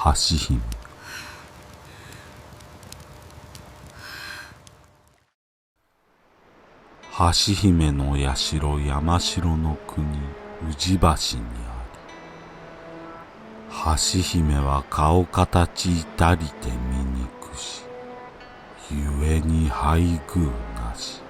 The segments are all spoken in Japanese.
橋姫。橋姫の社山城の国宇治橋にあり、橋姫は顔形至りて醜し、故に配偶なし。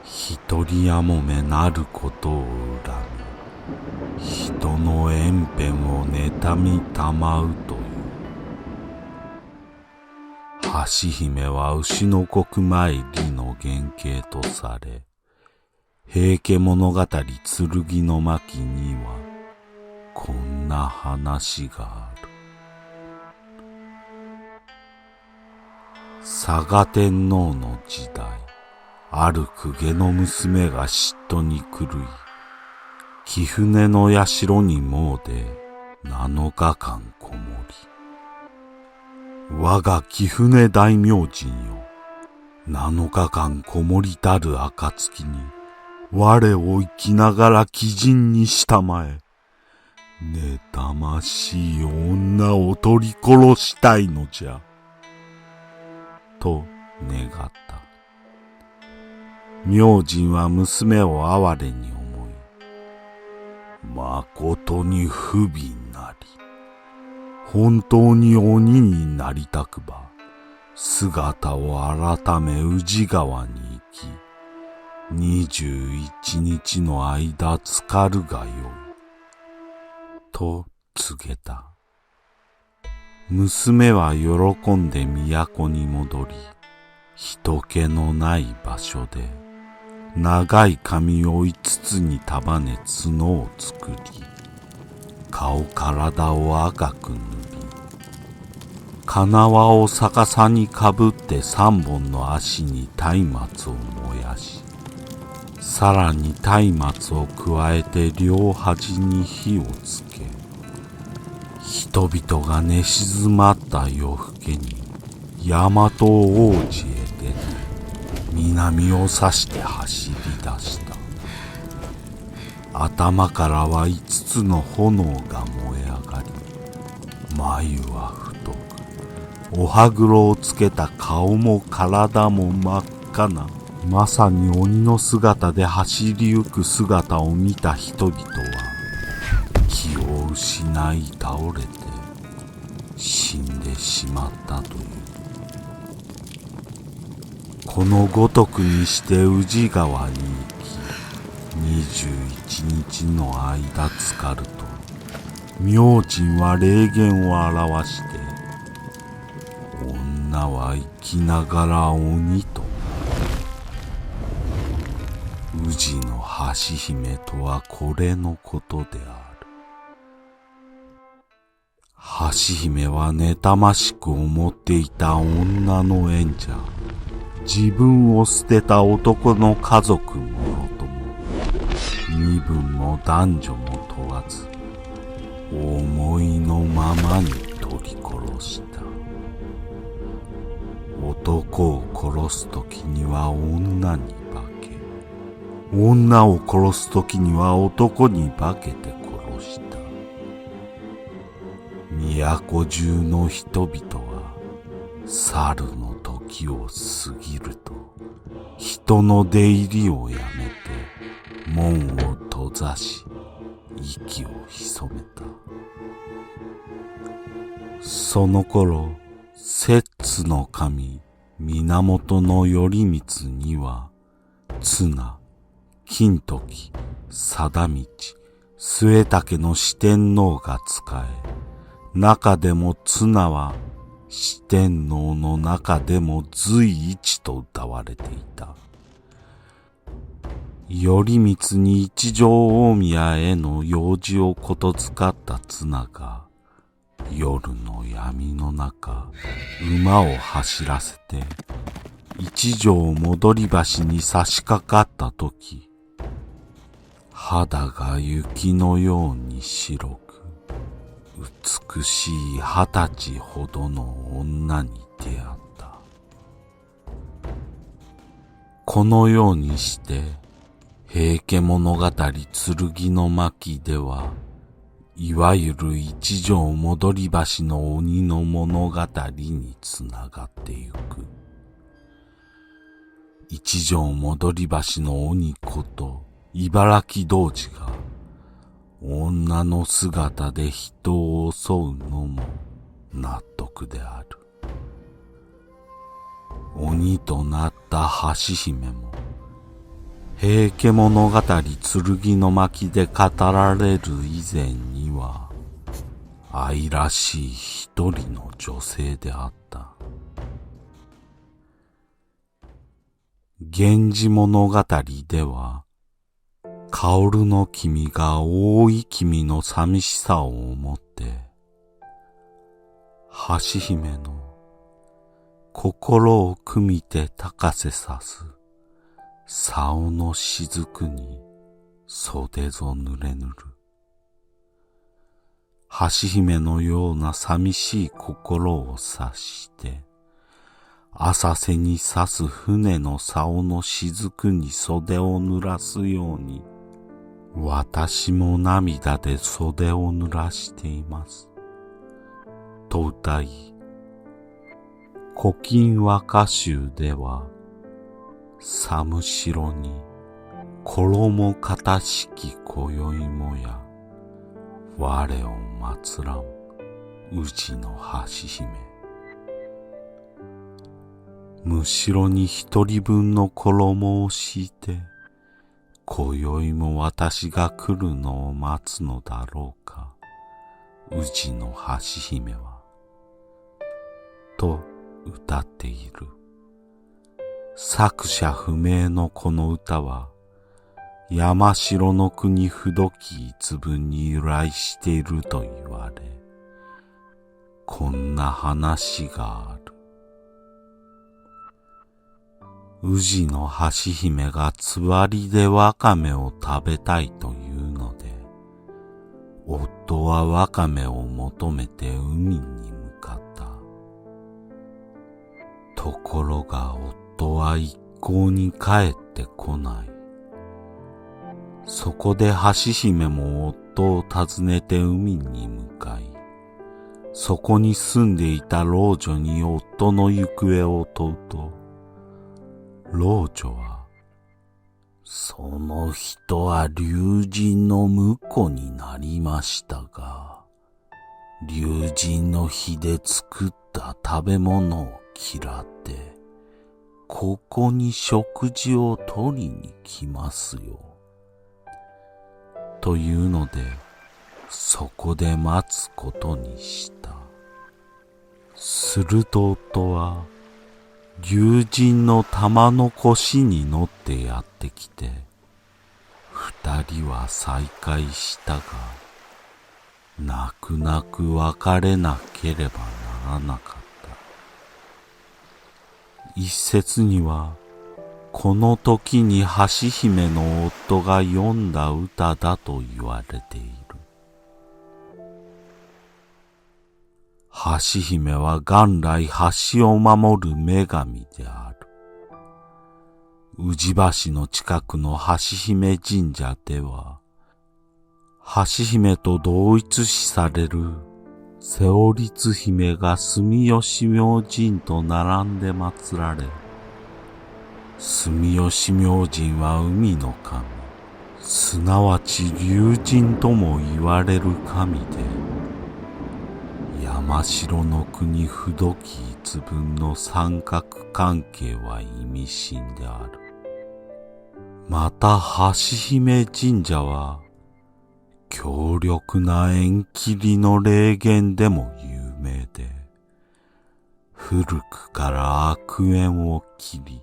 一人やもめなることを恨み、人の縁辺を妬みたまうという。橋姫は牛の国参りの原型とされ、平家物語剣の巻にはこんな話がある。嵯峨天皇の時代、ある公家の娘が嫉妬に狂い、貴船の社に詣で7日間こもり、我が貴船大明神よ、7日間こもりたる暁に、我を生きながら貴人にしたまえ、妬ましい女を取り殺したいのじゃ、と願った。明神は娘を哀れに思い、まことに不憫なり、本当に鬼になりたくば、姿を改め宇治川に行き、21日の間浸かるがよい、と告げた。娘は喜んで都に戻り、人気のない場所で、長い髪を5つに束ね角を作り、顔体を赤く塗り、金輪を逆さにかぶって3本の足に松明を燃やし、さらに松明を加えて両端に火をつけ、人々が寝静まった夜更けに大和王子へ出て、南を指して走り出した。頭からは5つの炎が燃え上がり、眉は太く、お歯黒をつけた顔も体も真っ赤な、まさに鬼の姿で走りゆく姿を見た人々は、気を失い倒れて死んでしまったという。このごとくにして宇治川に行き、21日の間浸かると、明神は霊言を表して、女は生きながら鬼となる。宇治の橋姫とはこれのことである。橋姫は妬ましく思っていた女の縁者、自分を捨てた男の家族もろとも、身分も男女も問わず、思いのままに取り殺した。男を殺すときには女に化け、女を殺すときには男に化けて殺した。都中の人々は、猿の時を過ぎると、人の出入りをやめて、門を閉ざし、息を潜めた。その頃、摂津の神、源頼光には、綱、金時、貞道、末武の四天王が仕え、中でも綱は四天王の中でも随一と謳われていた。頼光に一条大宮への用事をことづかった綱が、夜の闇の中、馬を走らせて、一条戻り橋に差し掛かったとき、肌が雪のように白く、美しい20歳ほどの女に出会った。このようにして、平家物語剣の巻では、いわゆる一条戻り橋の鬼の物語につながってゆく。一条戻り橋の鬼こと茨城童子が女の姿で人を襲うのも納得である。鬼となった橋姫も平家物語剣の巻で語られる以前には愛らしい一人の女性であった。源氏物語では薫の君が大い君の寂しさを思って橋姫の心を汲みて高瀬さす竿の雫に袖ぞ濡れぬる。橋姫のような寂しい心を察して浅瀬に刺す船の竿の雫に袖を濡らすように私も涙で袖を濡らしていますと歌い、古今和歌集では寒城に衣片しき今宵もや我を祀らん宇治の橋姫。むしろに一人分の衣を敷いて今宵も私が来るのを待つのだろうか宇治の橋姫はと歌っている。作者不明のこの歌は山城の国不時一文に由来していると言われ、こんな話がある。宇治の橋姫がつわりでわかめを食べたいというので、夫はわかめを求めて海に向かった。ところが夫は一向に帰ってこない。そこで橋姫も夫を訪ねて海に向かい、そこに住んでいた老女に夫の行方を問うと、老女は、その人は竜神の婿になりましたが、竜神の火で作った食べ物を嫌って、ここに食事を取りに来ますよ。というので、そこで待つことにした。すると夫は、竜神の玉の腰に乗ってやってきて、二人は再会したが、泣く泣く別れなければならなかった。一説には、この時に橋姫の夫が詠んだ歌だと言われている。橋姫は元来橋を守る女神である。宇治橋の近くの橋姫神社では、橋姫と同一視される瀬尾律姫が住吉明神と並んで祀られ、住吉明神は海の神、すなわち竜神とも言われる神で、山城の国不時一分の三角関係は意味深である。また橋姫神社は強力な縁切りの霊言でも有名で、古くから悪縁を切り、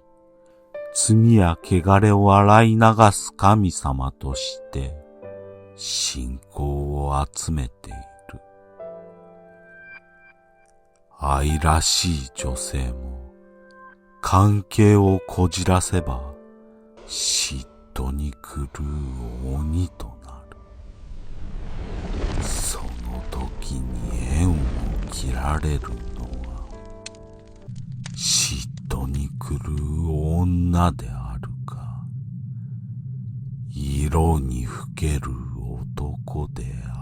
罪や汚れを洗い流す神様として信仰を集めている。愛らしい女性も関係をこじらせば嫉妬に狂う鬼となる。その時に縁を切られるのは嫉妬に狂う女であるか、色にふける男である。